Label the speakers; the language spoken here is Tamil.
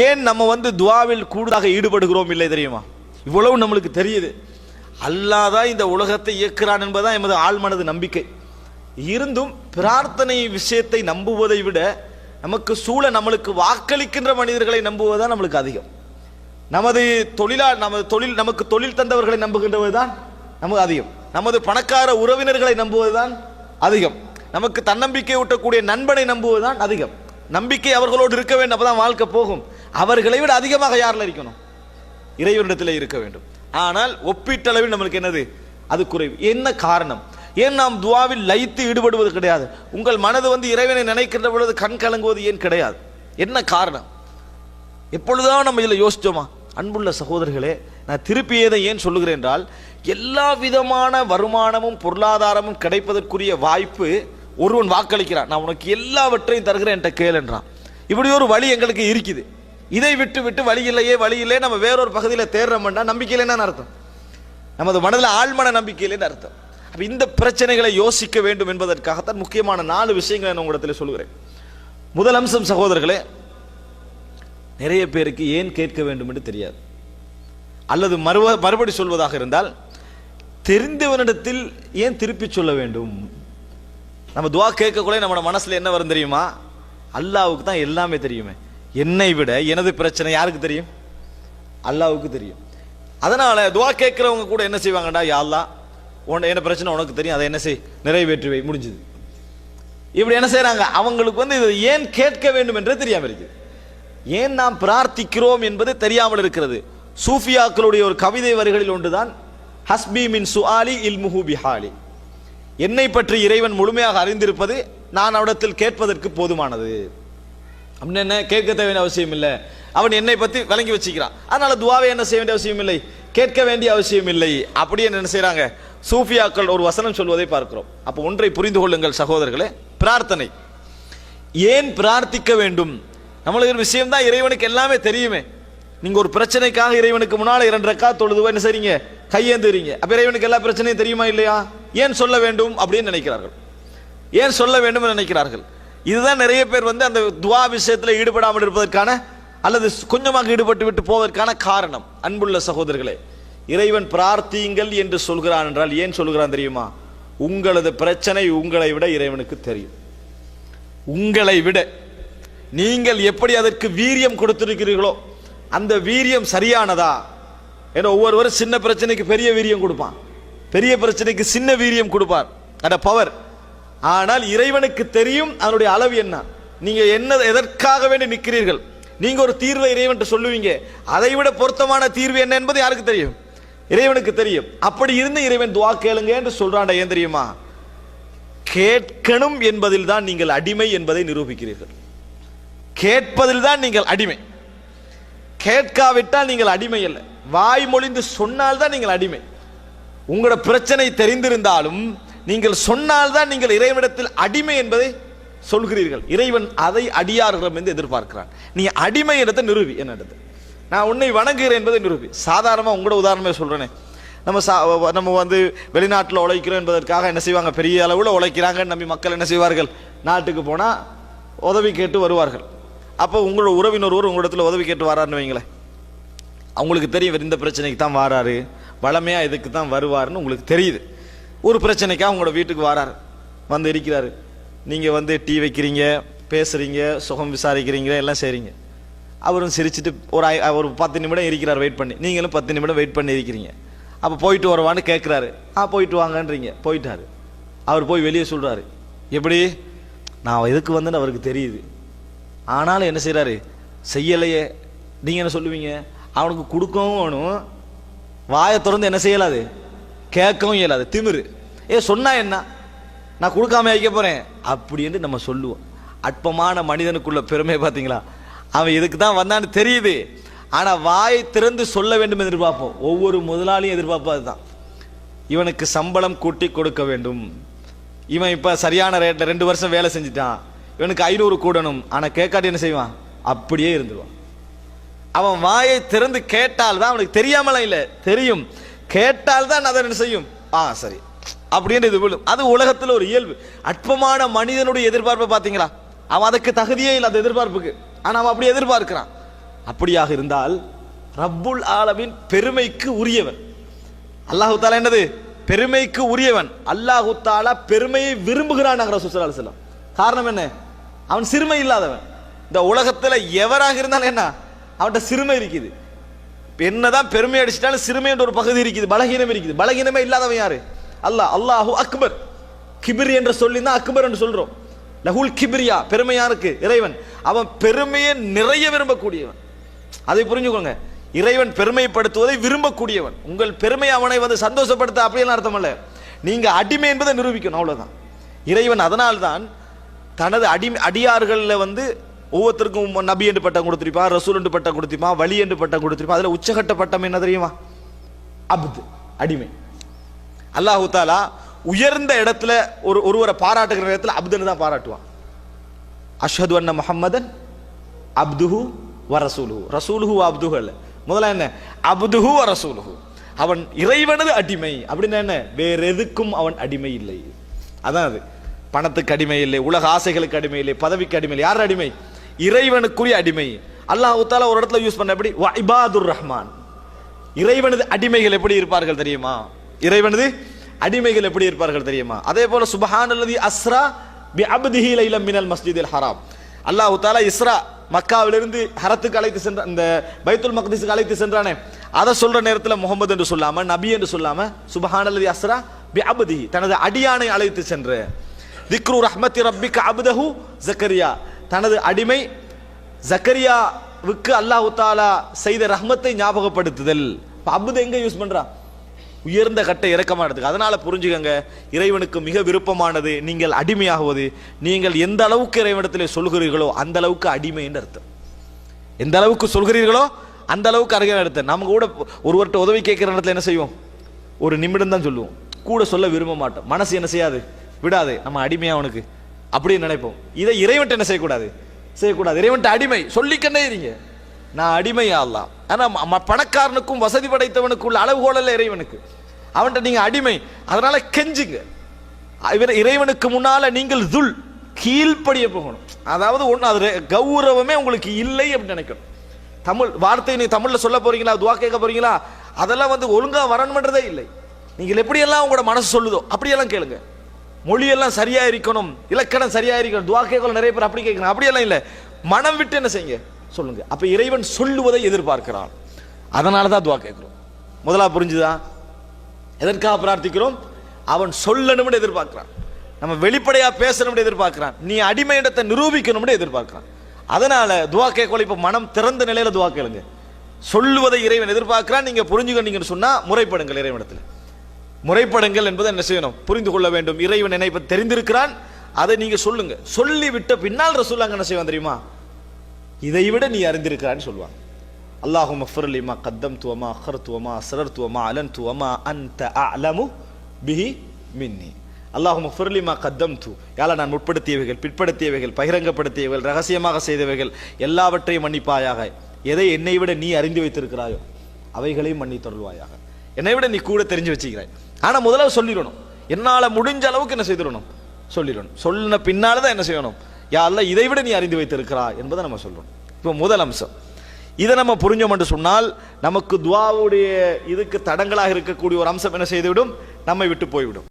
Speaker 1: ஏன் நம்ம துஆவில் கூடுதலாக ஈடுபடுகிறோம் இல்லை தெரியுமா? இவ்வளவு நம்மளுக்கு தெரியுது. அல்லாஹ் தான் இந்த உலகத்தை இயக்குறான் என்பதுதான் எமது ஆழ்மனது நம்பிக்கை. இருந்தும் பிரார்த்தனை விஷயத்தை நம்புவதை விட நமக்கு நம்மளுக்கு வாக்களிக்கின்ற மனிதர்களை நம்புவதுதான் நம்மளுக்கு அதிகம். நமது நமக்கு தொழில் தந்தவர்களை நம்புகின்றவதுதான் நமக்கு அதிகம். நமது பணக்கார உறவினர்களை நம்புவதுதான் அதிகம். நமக்கு தன்னம்பிக்கை ஊட்டக்கூடிய நண்பனை நம்புவதுதான் அதிகம். நம்பிக்கை அவர்களோடு இருக்க வேண்டும், அப்பதான் வாழ்க்கை போகும். அவர்களை விட அதிகமாக யாரில் இருக்கணும்? இறைவனிடத்தில் இருக்க வேண்டும். ஆனால் ஒப்பீட்டளவில் நம்மளுக்கு என்னது? அது குறைவு. என்ன காரணம்? ஏன் நாம் துஆவில் லயித்து ஈடுபடுவது கிடையாது? உங்கள் மனது இறைவனை நினைக்கின்ற பொழுது கண் கலங்குவது ஏன் கிடையாது? என்ன காரணம்? எப்பொழுதுதான் நம்ம இதில் யோசிச்சோமா? அன்புள்ள சகோதரர்களே, நான் திருப்பியதை ஏன் சொல்லுகிறேன் என்றால், எல்லா விதமான வருமானமும் பொருளாதாரமும் கிடைப்பதற்குரிய வாய்ப்பு ஒருவன் வாக்களிக்கிறான். நான் உனக்கு எல்லாவற்றையும் தருகிறேன் என்ற கேள் என்றான். இப்படி ஒரு வழி எங்களுக்கு இருக்குது. இதை விட்டு விட்டு வழி இல்லையே நம்ம வேறொரு பகுதியில் தேடுறோம்னா நம்பிக்கையில் என்ன அர்த்தம்? நமது மனதில் ஆழ்மன நம்பிக்கையில் அர்த்தம். அப்ப இந்த பிரச்சனைகளை யோசிக்க வேண்டும் என்பதற்காகத்தான் முக்கியமான 4 விஷயங்களை நான் உங்களிடத்தில் சொல்கிறேன். முதல் அம்சம் சகோதரர்களே, நிறைய பேருக்கு ஏன் கேட்க வேண்டும் என்று தெரியாது. அல்லது மறுபடி சொல்வதாக இருந்தால், தெரிந்தவனிடத்தில் ஏன் திருப்பி சொல்ல வேண்டும்? நம்ம துஆ கேட்கக்குள்ள நம்ம மனசுல என்ன வரும் தெரியுமா? அல்லாஹ்வுக்கு தான் எல்லாமே தெரியுமே. என்னை விட எனது பிரச்சனை யாருக்கு தெரியும்? அல்லாஹ்வுக்கு தெரியும். அதனால துஆ கேட்கிறவங்க கூட என்ன செய்வாங்கடா, யா அல்லாஹ் என்ன பிரச்சனை உனக்கு தெரியும், அதை என்ன செய், நிறைவேற்றி வை, முடிஞ்சது. இப்படி என்ன செய்யறாங்க? அவங்களுக்கு இதை ஏன் கேட்க வேண்டும் என்று தெரியாமல் இருக்குது. ஏன் நாம் பிரார்த்திக்கிறோம் என்பது தெரியாமல் இருக்கிறது. சூஃபியாக்களுடைய ஒரு கவிதை வரிகளில் ஒன்றுதான், ஹஸ்பி மின் சுஆலி இல்முஹு பிஹாலி. என்னை பற்றி இறைவன் முழுமையாக அறிந்திருப்பது நான் அவனிடத்தில் கேட்பதற்கு போதுமானது. அப்படின்னு என்ன கேட்க தேவையான அவசியம் இல்லை. அவன் என்னை பற்றி விளங்கி வச்சுக்கிறான். அதனால துஆவை என்ன செய்ய வேண்டிய அவசியம் இல்லை, கேட்க வேண்டிய அவசியம் இல்லை. அப்படியே என்ன செய்யறாங்க? சூஃபியாக்கள் ஒரு வசனம் சொல்வதை பார்க்கிறோம். அப்போ ஒன்றை புரிந்து கொள்ளுங்கள் சகோதரர்களே, பிரார்த்தனை ஏன் பிரார்த்திக்க வேண்டும்? நம்மளுக்கு ஒரு விஷயம் தான், இறைவனுக்கு எல்லாமே தெரியுமே. நீங்க ஒரு பிரச்சனைக்காக இறைவனுக்கு முன்னால 2 ரக்காத் தொழுது என்ன செய்றீங்க? கையேந்துறீங்க. அப்ப இறைவனுக்கு எல்லா பிரச்சனையும் தெரியுமா இல்லையா? ஏன் சொல்ல வேண்டும் அப்படின்னு நினைக்கிறார்கள். ஏன் சொல்ல வேண்டும் என்று நினைக்கிறார்கள். இதுதான் நிறைய பேர் அந்த துஆ விஷயத்தில் ஈடுபடாமல் இருப்பதற்கான, அல்லது கொஞ்சமாக ஈடுபட்டு விட்டு போவதற்கான காரணம். அன்புள்ள சகோதரர்களே, இறைவன் பிரார்த்தியுங்கள் என்று சொல்கிறான் என்றால் ஏன் சொல்கிறான் தெரியுமா? உங்களது பிரச்சனை உங்களை விட இறைவனுக்கு தெரியும். உங்களை விட நீங்கள் எப்படி அதற்கு வீரியம் கொடுத்திருக்கிறீர்களோ அந்த வீரியம் சரியானதா? ஏன்னா ஒவ்வொருவரும் சின்ன பிரச்சனைக்கு பெரிய வீரியம் கொடுப்பான், பெரிய பிரச்சனைக்கு சின்ன வீரியம் கொடுப்பார், அந்த பவர். ஆனால் இறைவனுக்கு தெரியும் அதனுடைய அளவு என்ன. நீங்க என்ன எதற்காக வேண்டி நிற்கிறீர்கள்? நீங்க ஒரு தீர்வை இறைவன் சொல்லுவீங்க, அதை விட பொருத்தமான தீர்வு என்ன என்பது யாருக்கு தெரியும்? இறைவனுக்கு தெரியும். அப்படி இருந்து இறைவன் துஆ கேளுங்க என்று சொல்றான். ஏன் தெரியுமா? கேட்கணும் என்பதில் தான் நீங்கள் அடிமை என்பதை நிரூபிக்கிறீர்கள். கேட்பதில் தான் நீங்கள் அடிமை. கேட்காவிட்டால் நீங்கள் அடிமை அல்ல. வாய் மொழிந்து சொன்னால்தான் நீங்கள் அடிமை. உங்களோட பிரச்சனை தெரிந்திருந்தாலும் நீங்கள் சொன்னால்தான் நீங்கள் இறைவனிடத்தில் அடிமை என்பதை சொல்கிறீர்கள். இறைவன் அதை அடியார்களிடம் என்று எதிர்பார்க்கிறான். நீ அடிமை இடத்தை நிரூபி. என்னது? நான் உன்னை வணங்குகிறேன் என்பதை நிரூபி. சாதாரணமாக உங்களோட உதாரணமே சொல்றேனே, நம்ம வெளிநாட்டில் உழைக்கிறோம் என்பதற்காக என்ன செய்வாங்க? பெரிய அளவில் உழைக்கிறாங்கன்னு நம்பி மக்கள் என்ன செய்வார்கள்? நாட்டுக்கு போனால் உதவி கேட்டு வருவார்கள். அப்போ உங்களோட உறவினர் உங்களிடத்தில் உதவி கேட்டு வராருன்னு வைங்களேன். அவங்களுக்கு தெரியும் இந்த பிரச்சனைக்கு தான் வாராரு, வளமையாக இதுக்கு தான் வருவாருன்னு உங்களுக்கு தெரியுது. ஒரு பிரச்சனைக்காக உங்களோட வீட்டுக்கு வராரு, இருக்கிறாரு. நீங்கள் டீ வைக்கிறீங்க, பேசுகிறீங்க, சுகம் விசாரிக்கிறீங்க, எல்லாம் செய்கிறீங்க. அவரும் சிரிச்சுட்டு ஒரு 10 நிமிடம் இருக்கிறார் வெயிட் பண்ணி. நீங்களும் 10 நிமிடம் வெயிட் பண்ணி இருக்கிறீங்க. அப்போ போயிட்டு வரவான்னு கேட்குறாரு. போயிட்டு வாங்கன்றீங்க. போயிட்டாரு. அவர் போய் வெளியே சொல்கிறாரு, எப்படி நான் எதுக்கு அவருக்கு தெரியுது, ஆனாலும் என்ன செய்கிறாரு? செய்யலையே. நீங்கள் என்ன சொல்லுவீங்க? அவனுக்கு கொடுக்கவும் வேணும், வாயை திறந்து என்ன செய்யலாது? கேட்கவும் இயலாது. திமிரு. சொன்னா என்ன, நான் கொடுக்காம வைக்க போறேன் அப்படின்னு நம்ம சொல்லுவோம். அற்பமான மனிதனுக்குள்ள பெருமை பார்த்தீங்களா? அவன் இதுக்கு தான் வந்தான்னு தெரியுது, ஆனா வாயை திறந்து சொல்ல வேண்டும் எதிர்பார்ப்போம். ஒவ்வொரு முதலாளியும் எதிர்பார்ப்பது தான். இவனுக்கு சம்பளம் கூட்டி கொடுக்க வேண்டும், இவன் இப்ப சரியான ரேட்ல 2 வருஷம் வேலை செஞ்சுட்டான், இவனுக்கு 500 கூடணும். ஆனா கேட்காட்டி என்ன செய்வான்? அப்படியே இருந்துருவான். அவன் வாயை திறந்து கேட்டால் தான், அவனுக்கு தெரியாமலாம் இல்லை, தெரியும், கேட்டால் தான் அதை என்ன செய்யும்? சரி அப்படின்னு இது விழும். அது உலகத்தில் ஒரு இயல்பு. அற்பமான மனிதனுடைய எதிர்பார்ப்பை பார்த்தீங்களா? அவன் அதுக்கு தகுதியே இல்லை அந்த எதிர்பார்ப்புக்கு, ஆனா அவன் அப்படி எதிர்பார்க்கிறான். அப்படியாக இருந்தால் ரப்புல் ஆலமீன் பெருமைக்கு உரியவன். அல்லாஹு தாலா என்னது? பெருமைக்கு உரியவன். அல்லாஹு தாலா பெருமையை விரும்புகிறான். ரசூலுல்லாஹி ஸல்லல்லாஹு அலைஹி வஸல்லம். காரணம் என்ன? அவன் சிறுமை இல்லாதவன். இந்த உலகத்தில் எவராக இருந்தாலும் என்ன, அவன்கிட்ட சிறுமை இருக்குது. என்னதான் பெருமை அடிச்சிட்டாலும் சிறுமை என்ற ஒரு பகுதி இருக்குது, பலகீனம் இருக்குது. பலகீனமே இல்லாதவன் யாரு? அல்லாஹ். அல்லாஹு அக்பர். கிபிர் என்ற சொல்லி தான் அக்பர் என்று சொல்றோம். லஹுல் கிபிரியா, பெருமை யாருக்கு? இறைவன். அவன் பெருமையை நிறைய விரும்பக்கூடியவன். அதை புரிஞ்சுக்கோங்க. இறைவன் பெருமைப்படுத்துவதை விரும்பக்கூடியவன். உங்கள் பெருமை அவனை சந்தோஷப்படுத்த அப்படியெல்லாம் அர்த்தம் அல்ல. நீங்க அடிமை என்பதை நிரூபிக்கணும், அவ்வளவுதான். இறைவன் அதனால்தான் தனது அடியார்களில் ஒவ்வொருத்தருக்கும் நபி என்று பட்டம் கொடுத்திருப்பான், ரசூல் என்று பட்டம் கொடுத்திருப்பான், வலி என்று பட்டம் கொடுத்திருப்பான். அதுல உச்சகட்ட பட்டம் என்ன தெரியுமா? அப்து, அடிமை. அல்லாஹு தாலா உயர்ந்த இடத்துல ஒருவரை பாராட்டுகிற இடத்துல அப்துன்னு தான் பாராட்டுவான். அஷ்ஹது அன்ன முஹம்மதன் அப்துஹு வ ரசூலுஹு. ரசூலுஹு வ அப்துஹு அல்ல. முதல்ல என்ன? அப்துஹு வ ரசூலுஹு. அவன் இறைவனது அடிமை. அப்படின்னா என்ன? வேற எதுக்கும் அவன் அடிமை இல்லை. அதான் அது. பணத்துக்கு அடிமை இல்லை, உலக ஆசைகளுக்கு அடிமை இல்லை, பதவிக்கு அடிமை இல்லை. யார் அடிமை? இறைவனுக்குரிய அடிமை. அல்லாஹ் தஆலா ஒரு இடத்துல யூஸ் பண்ண எப்படி? வ இபாதுர் ரஹ்மான். இறைவனது அடிமைகள் எப்படி இருப்பார்கள் தெரியுமா? இறைவனது அடிமைகள் எப்படி இருப்பார்கள் தெரியுமா? அதே போல சுப்ஹானல்லதி அஸ்ரா பி அப்திஹி லைலம் மினல் மஸ்ஜிதில் ஹராம். அல்லாஹ் தஆலா இஸ்ரா, மக்காவிலிருந்து ஹரத்துக்கு அழைத்து சென்ற, இந்த பைத்துல் மக்திஸுக்கு அழைத்து சென்றானே, அதை சொல்ற நேரத்தில் முகமது என்று சொல்லாம, நபி என்று சொல்லாம, சுப்ஹானல்லதி அஸ்ரா பி அப்திஹி, தனது அடியானை அழைத்து சென்ற. திக்ரு ரஹ்மத்தி ரப்பிக அப்தஹு ஜக்கரியா, தனது அடிமை ஜக்கரியாவுக்கு அல்லாஹ் தஆலா செய்த ரஹ்மத்தை ஞாபகப்படுத்துதல். அப்து எங்க யூஸ் பண்றா? உயர்ந்த கட்ட இறக்கமானதுக்கு. அதனால புரிஞ்சுக்கங்க, இறைவனுக்கு மிக விருப்பமானது நீங்கள் அடிமையாகுவது. நீங்கள் எந்த அளவுக்கு இறைவனிடத்திலே சொல்கிறீர்களோ அந்த அளவுக்கு அடிமை என்று அர்த்தம். எந்த அளவுக்கு சொல்கிறீர்களோ அந்த அளவுக்கு அருகே அர்த்தம். நம்ம கூட ஒருவர்கிட்ட உதவி கேட்கிற இடத்துல என்ன செய்வோம்? ஒரு நிமிடம் தான் சொல்லுவோம், கூட சொல்ல விரும்ப மாட்டோம். மனசு என்ன செய்யாது? விடாது. நம்ம அடிமையா அவனுக்கு அப்படின்னு நினைப்போம். இதை இறைவன்ட்ட என்ன செய்யக்கூடாது? செய்யக்கூடாது. இறைவன்ட்ட அடிமை சொல்லிக்கண்டே இருங்க, நான் அடிமையா அல்லாஹ். ஆனா பணக்காரனுக்கும் வசதி படைத்தவனுக்கு உள்ள அளவுகோல் அல்ல இறைவனுக்கு. அவன்கிட்ட நீங்க அடிமை. அதனால கெஞ்சுங்க. இறைவனுக்கு முன்னால நீங்கள் துல் கீழ்ப்படிய போகணும். அதாவது ஒன்று, அது கௌரவமே உங்களுக்கு இல்லை அப்படின்னு நினைக்கணும். தமிழ் வார்த்தை நீ தமிழ்ல சொல்ல போறீங்களா, துவா கேட்க போறீங்களா, அதெல்லாம் ஒழுங்கா வரணும்ன்றதே இல்லை. நீங்கள் எப்படியெல்லாம் உங்களோட மனசு சொல்லுதோ அப்படியெல்லாம் கேளுங்க. மொழியெல்லாம் சரியா இருக்கணும், இலக்கணம் சரியா இருக்கணும். துவா கேட்கலாம் நிறைய பேர் அப்படி கேட்கணும். அப்படியெல்லாம் இல்லை, மனம் விட்டு என்ன செய்யுங்க, சொல்லுங்க. அப்ப இறைவன் சொல்லுவதை எதிர்பார்க்கிறான். அதனால தான் துவா கேட்கிறோம். முதலா புரிஞ்சுதா? எதற்காக பிரார்த்திக்கிறோம்? அவன் சொல்லணும்னு எதிர்பார்க்கிறான். நம்ம வெளிப்படையா பேசணும்னு எதிர்பார்க்கிறான். நீ அடிமை இடத்தை நிரூபிக்கணும்னு எதிர்பார்க்கிறான். அதனால துவா கேட்கல. இப்ப மனம் திறந்த நிலையில துவா கேளுங்க. சொல்லுவதை இறைவன் எதிர்பார்க்கிறான். நீங்க புரிஞ்சுக்கணும்னு சொன்னா முறைப்படுங்கள். இறைவனிடத்துல முறைப்படுங்கள் என்பதை என்ன செய்யணும்? புரிந்து கொள்ள வேண்டும். இறைவன் என்னை தெரிந்திருக்கிறான், அதை நீங்க சொல்லுங்க. சொல்லி விட்ட பின்னால் ரசூலுல்லாஹ் என்ன செய்வான் தெரியுமா? இதை விட நீ அறிந்திருக்கிறான்னு சொல்லுவான். அல்லாஹும்ம ஃபிர்லி மா கத்தம்து வமா அഖர்து வமா அஸ்ரர்து வமா அலன்து வமா அன்த அஅலமு பிஹி மின்னி. அல்லாஹும்ம ஃபிர்லி மா கத்தம்து, யால நான் முற்படுத்தியவைகள், பிற்படுத்தியவைகள், பகிரங்கப்படுத்தியவைகள், ரகசியமாக செய்தவைகள் எல்லாவற்றையும் மன்னிப்பாயாக. எதை என்னை விட நீ அறிந்து வைத்திருக்கிறாயோ அவைகளையும் மன்னித்தருள்வாயாக. என்னை விட நீ கூட தெரிஞ்சு வச்சுக்கிறாய். ஆனா முதல்ல சொல்லிடணும். என்னால முடிஞ்ச அளவுக்கு என்ன செய்திடணும்? சொல்லிடணும். சொன்ன பின்னால்தான் என்ன செய்யணும்? யா அல்லாஹ் இதை விட நீ அறிந்து வைத்திருக்கிறாய் என்பதை நம்ம சொல்லணும். இப்போ முதல் அம்சம் இதை நம்ம புரிஞ்சோம் என்று சொன்னால் நமக்கு துஆவுடைய இதுக்கு தடங்களாக இருக்கக்கூடிய ஒரு அம்சம் என்ன செய்துவிடும்? நம்மை விட்டு போய்விடும்.